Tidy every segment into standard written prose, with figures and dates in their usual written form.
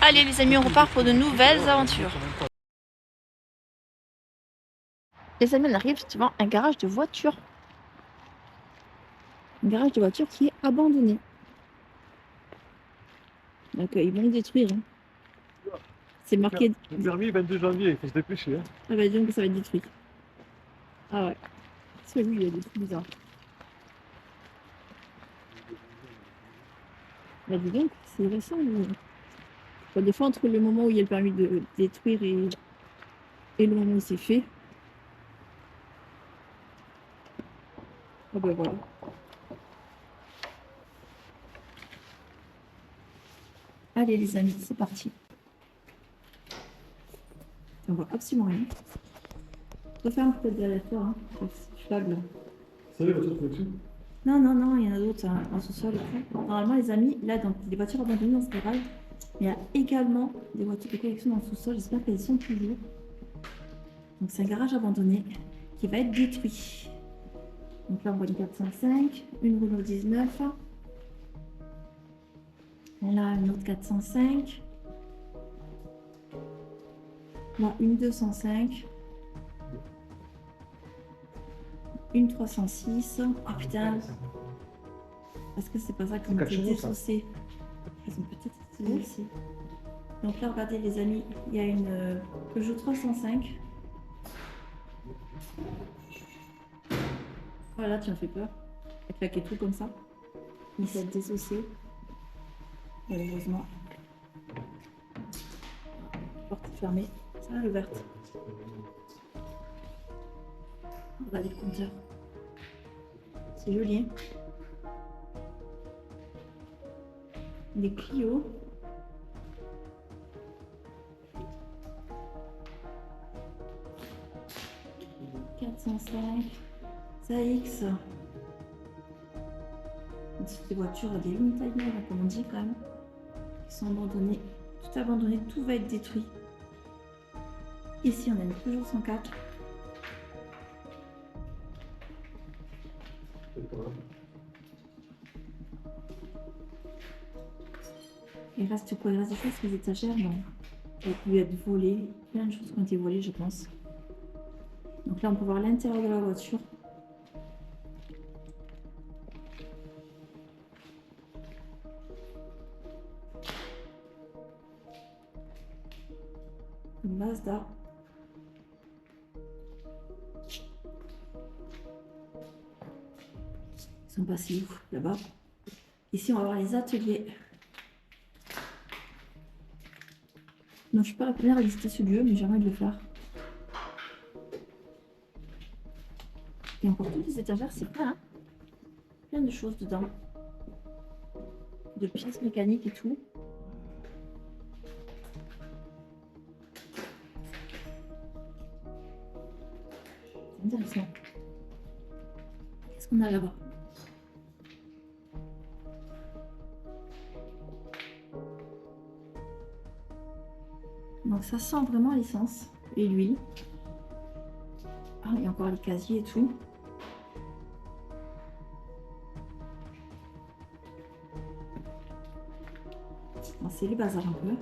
Allez les amis, on repart pour de nouvelles aventures. Les amis, on arrive devant un garage de voitures. Un garage de voitures qui est abandonné. Donc ils vont le détruire. Hein. C'est marqué. Le permis 22 janvier, il faut se dépêcher. Hein. Ah bah disons que ça va être détruit. Ah ouais. Celui, il y a des trucs bizarres. Bah dis donc, c'est récent. Mais... Bon, des fois, entre le moment où il y a le permis de détruire et le moment où c'est fait. Ah bah voilà. Allez les amis, c'est parti. On voit absolument rien. Je referme peut-être derrière toi, hein. C'est flag là. Ça y est, voiture dessus. Non, non, non, il y en a d'autres hein, en sous-sol. Normalement, les amis, là, dans les voitures abandonnées dans ce garage, il y a également des voitures de collection dans le sous-sol. J'espère qu'elles sont toujours. Donc, c'est un garage abandonné qui va être détruit. Donc là, on voit une 405, une Renault 19. Là, une autre 405. Là, une 205. Une 306. Ah putain. Est-ce que c'est pas ça qu'on était désaucé? Elles sont peut-être désaucées. Donc là, regardez les amis, il y a une Peugeot 305. Voilà, tu me fais peur. Elle claquait tout comme ça. Il s'est désossé. Malheureusement. Porte fermée. Ça elle est ouverte. Regardez le compteur. C'est joli. Hein. Des Clio. ZX. C'est des voitures, des Lintaillers, comme on dit quand même, qui sont abandonnées. Tout abandonné, tout va être détruit. Ici, on a une Peugeot 104. Il reste quoi? Il reste des choses, les étagères, non. Ça a pu être volé. Plein de choses qui ont été volées, je pense. Donc là, on peut voir l'intérieur de la voiture. Une Mazda. Ils sont passés où? Là-bas. Ici, on va voir les ateliers. Non, je suis pas la première à visiter ce lieu, mais j'ai envie de le faire. Et encore toutes les étagères, c'est plein. Hein, plein de choses dedans. De pièces mécaniques et tout. C'est intéressant. Qu'est-ce qu'on a là-bas? Donc ça sent vraiment l'essence et l'huile. Ah, il y a encore les casiers et tout. Bon, c'est les bazars un peu.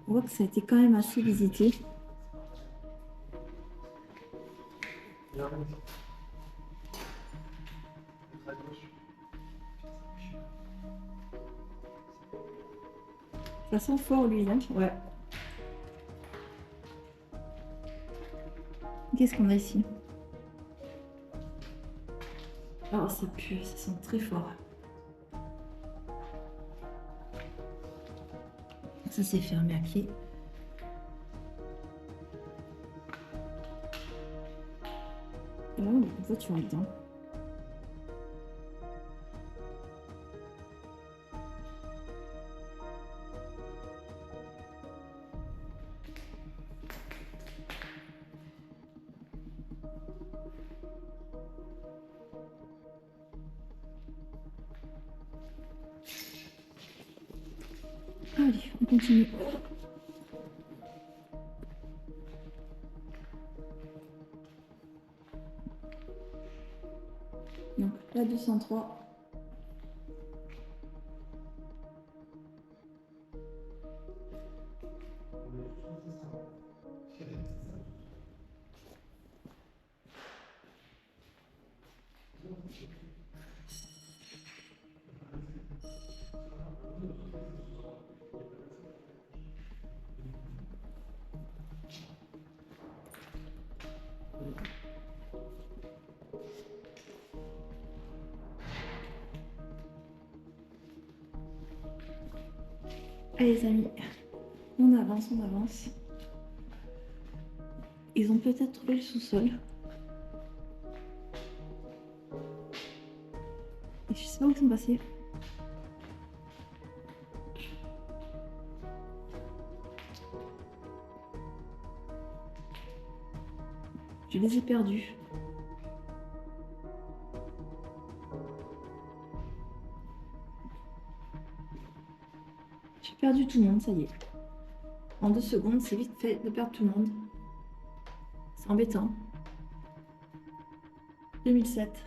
On voit que ça a été quand même assez visité. Ça sent fort l'huile, hein? Ouais. Qu'est-ce qu'on a ici? Oh, ça pue, ça sent très fort. Ça c'est fermé à clé. Et là, on a une voiture dedans. Allez, on continue. Donc, la 203. Allez les amis, on avance, on avance. Ils ont peut-être trouvé le sous-sol. Et je sais pas où ils sont passés. Je les ai perdus. J'ai perdu tout le monde, ça y est. En 2 secondes, c'est vite fait de perdre tout le monde. C'est embêtant. 2007.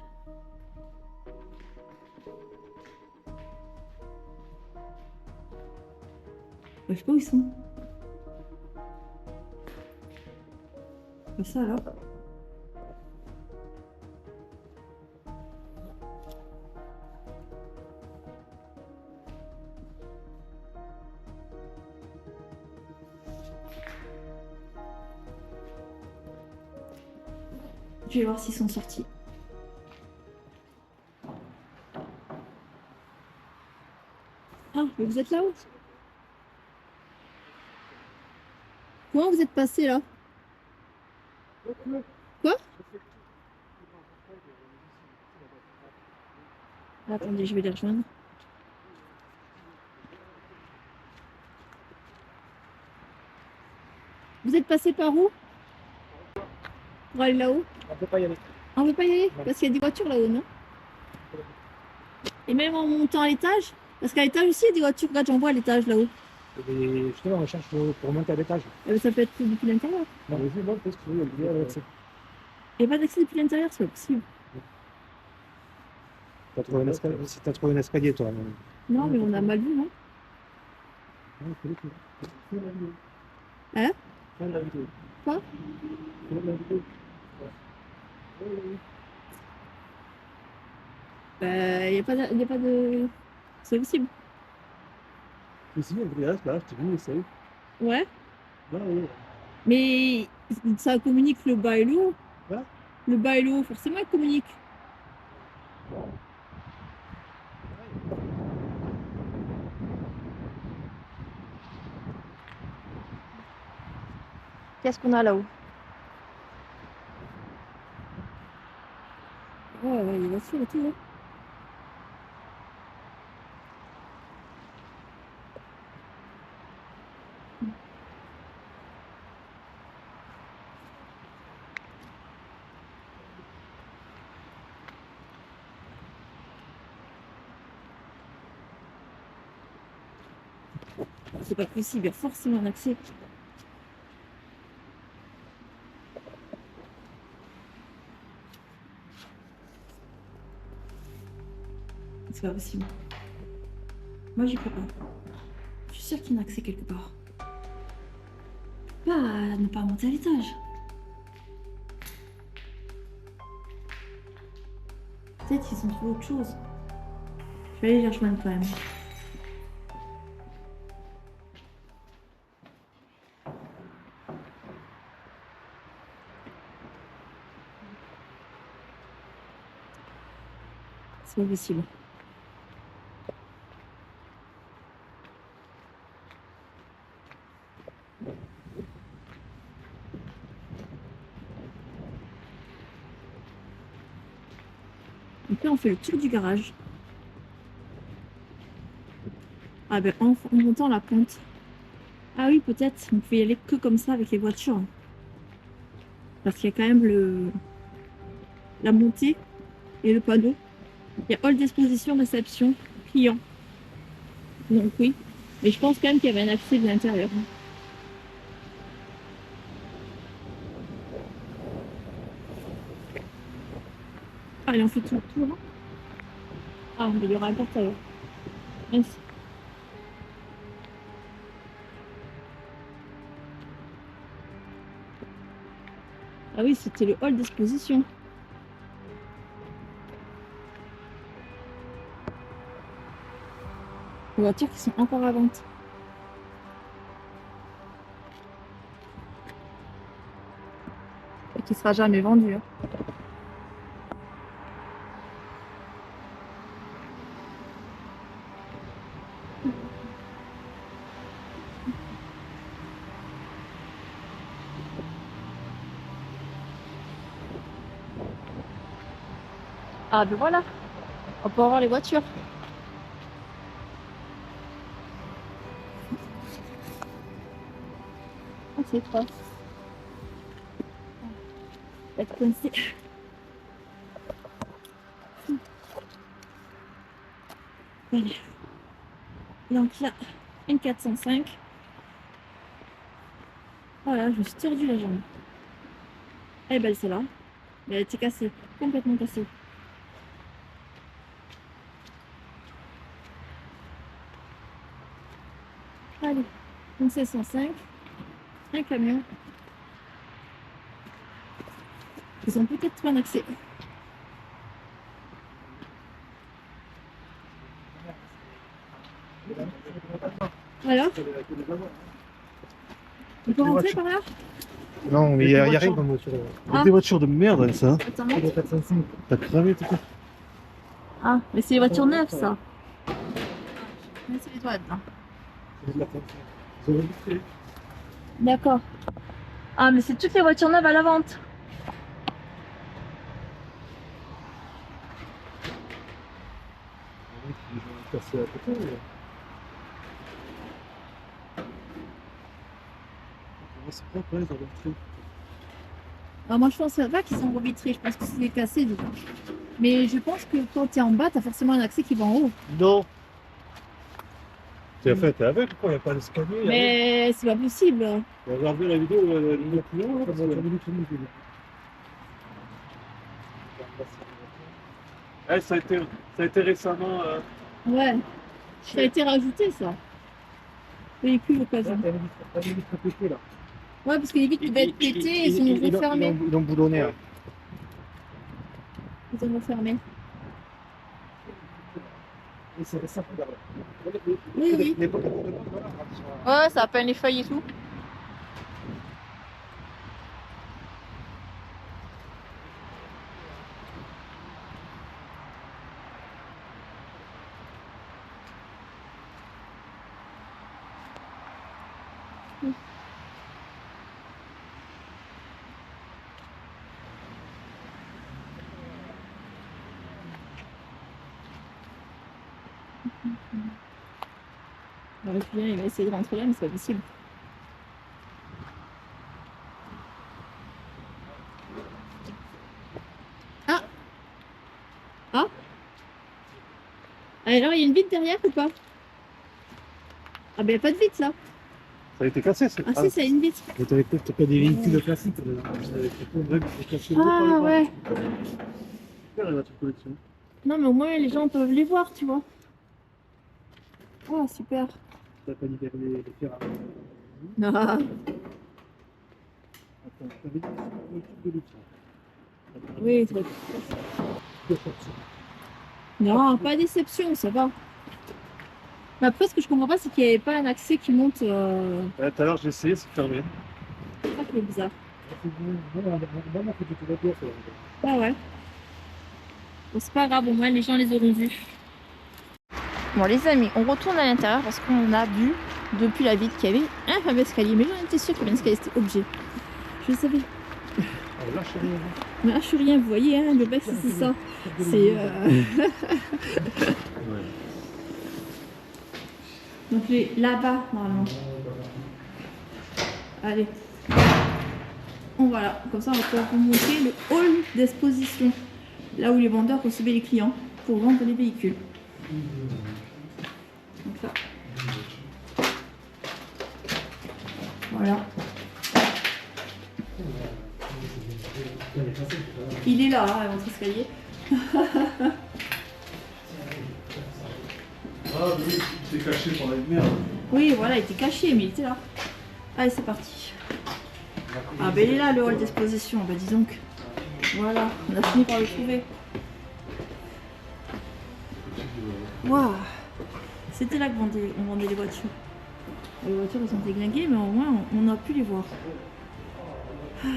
Je sais pas où ils sont. Ça alors. Je vais voir s'ils sont sortis. Ah, mais vous êtes là-haut? Comment vous êtes passé là? Quoi? Attendez, je vais les rejoindre. Vous êtes passé par où? Pour aller là-haut? On peut pas y aller. On veut pas y aller? Non. Parce qu'il y a des voitures là-haut, non? Et même en montant à l'étage? Parce qu'à l'étage aussi, il y a des voitures. Regarde, j'en vois à l'étage là-haut. Et justement, on cherche pour monter à l'étage. Eh ben, ça peut être depuis l'intérieur. Non, vas-y, moi, qu'est-ce que tu veux? Il y a l'accès. Il n'y a pas d'accès depuis l'intérieur, c'est pas possible. T'as trouvé un escalier, si t'as trouvé un escalier, toi. Non, mais on a mal vu, non? Hein? Fin de la vidéo. Quoi? Fin de la vidéo. Il n'y a pas de... C'est possible. Mais si, il reste là, je t'ai vu, essaye. Ouais. Là, oui. Mais ça communique le bas et le haut. Ouais. Le bas et le haut, forcément, ils communiquent. Qu'est-ce qu'on a là-haut? Ouais, il va sur et tout, là. C'est pas possible, il y a forcément un accès. C'est pas possible. Moi, j'y crois pas. Je suis sûre qu'il y a un accès quelque part. Pas à ne pas monter à l'étage. Peut-être qu'ils ont trouvé autre chose. Je vais aller les rejoindre quand même. C'est pas possible. Donc là, on fait le tour du garage. Ah ben, en montant la pente. Ah oui, peut-être. On peut y aller que comme ça avec les voitures. Parce qu'il y a quand même la montée et le panneau. Il y a hall d'exposition, réception, client. Donc oui. Mais je pense quand même qu'il y avait un accès de l'intérieur. Allez, on fait tout le tour. Ah, mais il y aura un portail. Merci. Ah oui, c'était le hall d'exposition. Les voitures qui sont encore à vente. Et qui sera jamais vendue. Hein. Ah ben voilà, on peut avoir les voitures. Ah, c'est quoi? Être coincé. Allez. Donc là, une 405. Voilà, je me suis tordu la jambe. Elle est belle celle-là. Mais elle était cassée, complètement cassée. Allez, une 705, un camion. Ils ont peut-être pas un accès. Alors, on peut rentrer par là? Non, mais il n'y a rien dans la voiture. Ah. Des voitures de merde, ça. Attends, C'est le 405. T'as cramé tout ça. ah, mais c'est les voitures neuves ça. Mais c'est les toilettes là. C'est le 405. Ils ont registré. D'accord. Ah, mais c'est toutes les voitures neuves à la vente. Ils ont cassé à côté. C'est propre, ouais, ils ont rentré. Ah, moi je pense pas qu'ils sont revitrés, je pense que c'est cassé du coup. Mais je pense que quand tu es en bas, tu as forcément un accès qui va en haut. Non. T'es fait, t'es avec quoi? Il n'y a pas d'escalier. Mais c'est pas possible. Regardez la vidéo, le plus haut. Parce que... Eh, ça a été récemment. Ouais. Ça a été rajouté ça. Véhicule occasion. Ouais, parce que les vitres devaient être pétées et ils sont refermés. Ils ont boulonné. Hein. Ils ont refermé. Oui, oui. Ouais, ça a peint les feuilles et tout. Alors, Julien, il va essayer de rentrer là, mais c'est pas possible. Ah! Ah! Alors, il y a une vitre derrière ou pas? Ah, ben, il n'y a pas de vitre là. Ça a été cassé, c'est Ah, si, c'est une vitre. Mais t'avais peut-être pas des véhicules classiques. Ah, ouais. Super la voiture collection. Non, mais au moins, les gens peuvent les voir, tu vois. Oh, super. T'as pas libéré les fers à Non. Attends, t'avais dit que c'était une équipe de luxe. Oui, c'est vrai. Non, pas déception, ça va. Mais après, ce que je comprends pas, c'est qu'il n'y avait pas un accès qui monte. Tout à l'heure, j'ai essayé, c'est fermé. C'est ça qui est bizarre. Vraiment, faut que tu vas bien faire. Ah ouais. Bon, c'est pas grave, au moins les gens les auront vus. Bon, les amis, on retourne à l'intérieur parce qu'on a vu depuis la vitre qu'il y avait un fameux escalier. Mais j'en étais sûre qu'il y avait un escalier, c'était objet. Je le savais. Là, je sais rien. Mais là, je suis rien, vous voyez, hein, le bec, c'est ça. C'est. Donc, là-bas, normalement. Allez. Donc, voilà, comme ça, on va pouvoir vous montrer le hall d'exposition. Là où les vendeurs recevaient les clients pour vendre les véhicules. Donc là. Voilà. Il est là, hein, votre escalier. Ah oui, c'est caché par la lumière. Oui, voilà, il était caché, mais il était là. Allez, c'est parti. Ah, ben il est là, le hall d'exposition. Ben dis donc. Voilà, on a fini par le trouver. Waouh, C'était là qu'on vendait les voitures. Les voitures, elles sont déglinguées, mais au moins, on a pu les voir. Ah,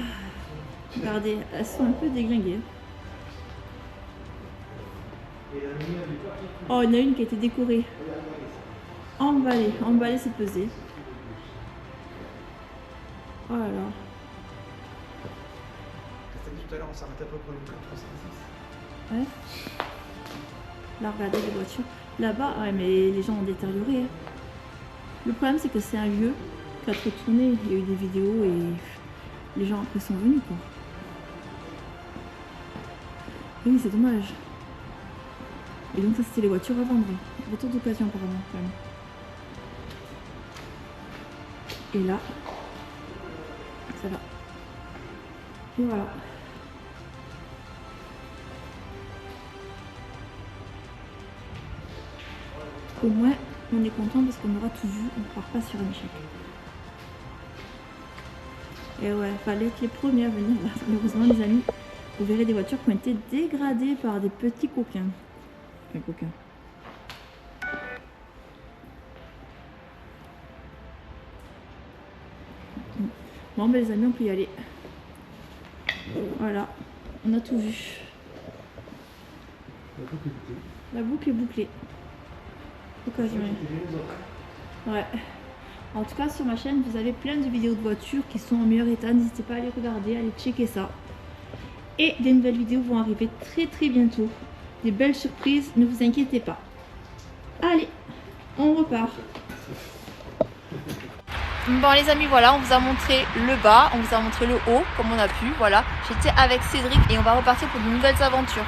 regardez, elles sont un peu déglinguées. Oh, il y en a une qui a été décorée. Emballée, c'est pesé. Oh là là. Tout à l'heure, on s'arrêtait à peu près au 406. Ouais. Là, regardez les voitures. Là-bas, ouais, mais les gens ont détérioré. Hein. Le problème, c'est que c'est un lieu qui a trop tourné. Il y a eu des vidéos et les gens après sont venus, quoi. Et oui, c'est dommage. Et donc, ça, c'était les voitures à vendre. Voitures d'occasion, apparemment, quand même. Et là, ça va. Et voilà. Au moins, on est content parce qu'on aura tout vu, on ne part pas sur un échec. Et ouais, fallait être les premiers à venir. Malheureusement, les amis, vous verrez des voitures qui ont été dégradées par des petits coquins. Enfin, coquins. Bon, ben les amis, on peut y aller. Voilà, on a tout vu. La boucle est bouclée. Occasionnel. Ouais. En tout cas, sur ma chaîne, vous avez plein de vidéos de voitures qui sont en meilleur état. N'hésitez pas à les regarder, à aller checker ça. Et des nouvelles vidéos vont arriver très très bientôt. Des belles surprises, ne vous inquiétez pas. Allez, on repart. Bon les amis, voilà, on vous a montré le bas, on vous a montré le haut, comme on a pu. Voilà, j'étais avec Cédric et on va repartir pour de nouvelles aventures.